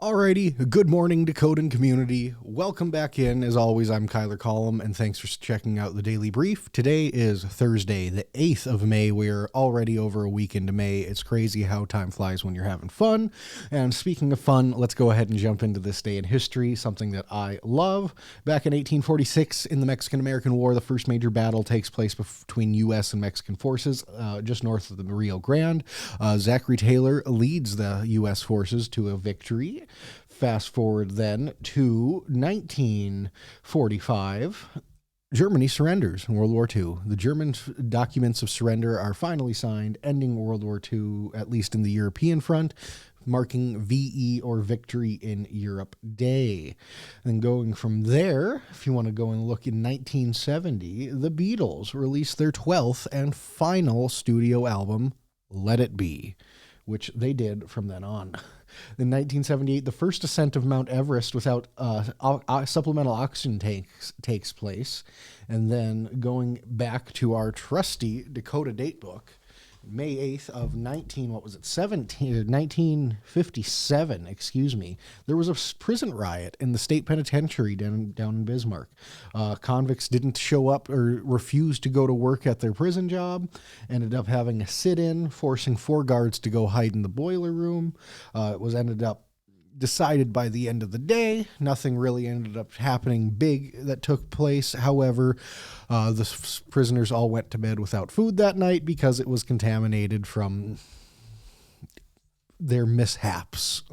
Alrighty, good morning, Dakotan community. Welcome back in. As always, I'm Kyler Collum, and thanks for checking out the Daily Brief. Today is Thursday, the 8th of May. We're already over a week into May. It's crazy how time flies when you're having fun. And speaking of fun, let's go ahead and jump into this day in history, something that I love. Back in 1846, in the Mexican-American War, the first major battle takes place between U.S. and Mexican forces just north of the Rio Grande. Zachary Taylor leads the U.S. forces to a victory. Fast forward then to 1945. Germany surrenders in World War II. The German documents of surrender are finally signed, ending World War II, at least in the European front, marking VE or Victory in Europe Day. And going from there, if you want to go and look in 1970, the Beatles released their 12th and final studio album, Let It Be, which they did from then on. In 1978, the first ascent of Mount Everest without supplemental oxygen takes place. And then going back to our trusty Dakota date book, May 8th of 1957, there was a prison riot in the state penitentiary down in Bismarck. Convicts didn't show up or refused to go to work at their prison job, ended up having a sit-in, forcing 4 guards to go hide in the boiler room. It was ended up decided by the end of the day. Nothing really ended up happening big that took place. However, the prisoners all went to bed without food that night because it was contaminated from their mishaps.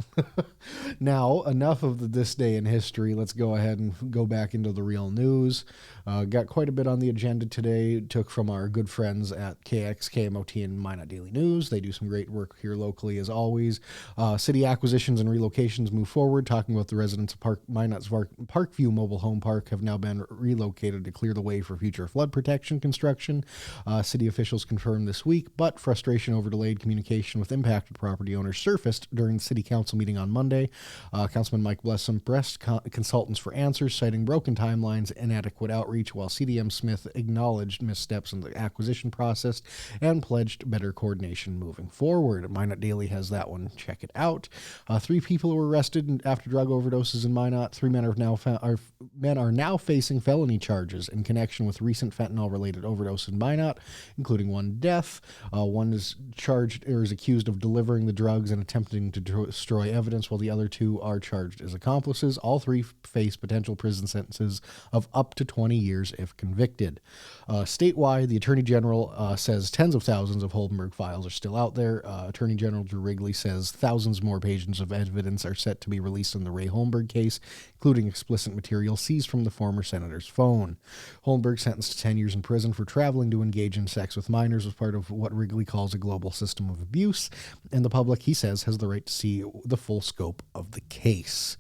Now, enough of this day in history. Let's go ahead and go back into the real news. Got quite a bit on the agenda today. Took from our good friends at KX, KMOT, and Minot Daily News. They do some great work here locally, as always. City acquisitions and relocations move forward. Talking about the residents of Minot's Parkview Mobile Home Park have now been relocated to clear the way for future flood protection construction. City officials confirmed this week, but frustration over delayed communication with impacted property owners surfaced during the city council meeting on Monday. Councilman Mike Blessum pressed consultants for answers, citing broken timelines, inadequate outreach, while CDM Smith acknowledged missteps in the acquisition process and pledged better coordination moving forward. Minot Daily has that one. Check it out. 3 people were arrested after drug overdoses in Minot. 3 men are now facing felony charges in connection with recent fentanyl-related overdose in Minot, including 1 death. One is charged or is accused of delivering the drugs and attempting to destroy evidence, while the other 2 are charged as accomplices. All 3 face potential prison sentences of up to 20 years if convicted. Statewide, the Attorney General says tens of thousands of Holmberg files are still out there. Attorney General Drew Wrigley says thousands more pages of evidence are set to be released in the Ray Holmberg case, including explicit material seized from the former senator's phone. Holmberg, sentenced to 10 years in prison for traveling to engage in sex with minors, was part of what Wrigley calls a global system of abuse, and the public, he says, has the right to see the full scope of the case.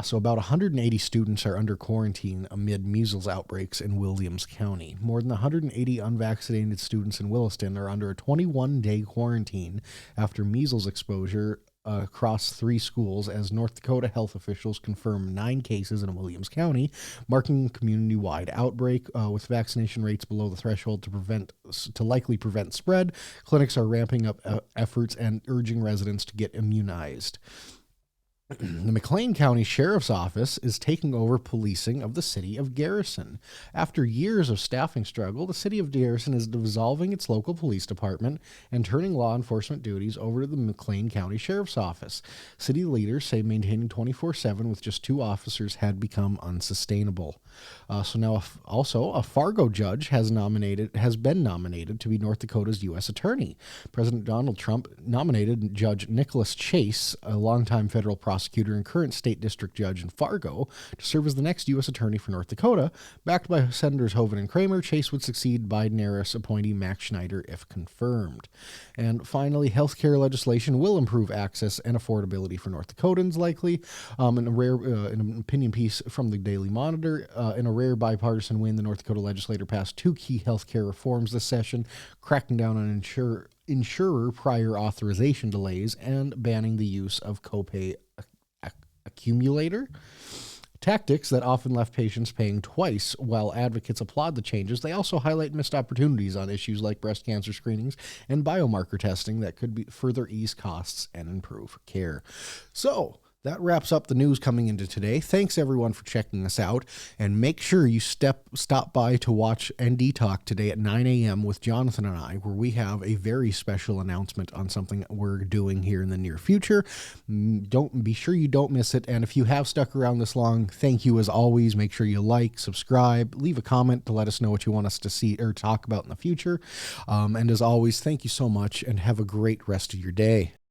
So about 180 students are under quarantine amid measles outbreaks in Williams County. More than 180 unvaccinated students in Williston are under a 21-day quarantine after measles exposure across 3 schools, as North Dakota health officials confirm 9 cases in Williams County, marking a community-wide outbreak. With vaccination rates below the threshold to likely prevent spread, clinics are ramping up efforts and urging residents to get immunized. The McLean County Sheriff's Office is taking over policing of the city of Garrison. After years of staffing struggle, the city of Garrison is dissolving its local police department and turning law enforcement duties over to the McLean County Sheriff's Office. City leaders say maintaining 24/7 with just 2 officers had become unsustainable. So now also a Fargo judge has been nominated to be North Dakota's U.S. attorney. President Donald Trump nominated Judge Nicholas Chase, a longtime federal prosecutor and current state district judge in Fargo, to serve as the next U.S. attorney for North Dakota. Backed by Senators Hoeven and Kramer, Chase would succeed Biden-era appointee Max Schneider if confirmed. And finally, healthcare legislation will improve access and affordability for North Dakotans, likely. In an opinion piece from the Daily Monitor, in a rare bipartisan win, the North Dakota legislature passed 2 key healthcare reforms this session, cracking down on insurer prior authorization delays and banning the use of copay accumulator tactics that often left patients paying twice. While advocates applaud the changes, they also highlight missed opportunities on issues like breast cancer screenings and biomarker testing that could further ease costs and improve care. So That wraps up the news coming into today. Thanks everyone for checking us out, and make sure you stop by to watch ND Talk today at 9 a.m. with Jonathan and I, where we have a very special announcement on something we're doing here in the near future. Don't be sure you don't miss it. And if you have stuck around this long, thank you as always. Make sure you like, subscribe, leave a comment to let us know what you want us to see or talk about in the future. And as always, thank you so much, and have a great rest of your day.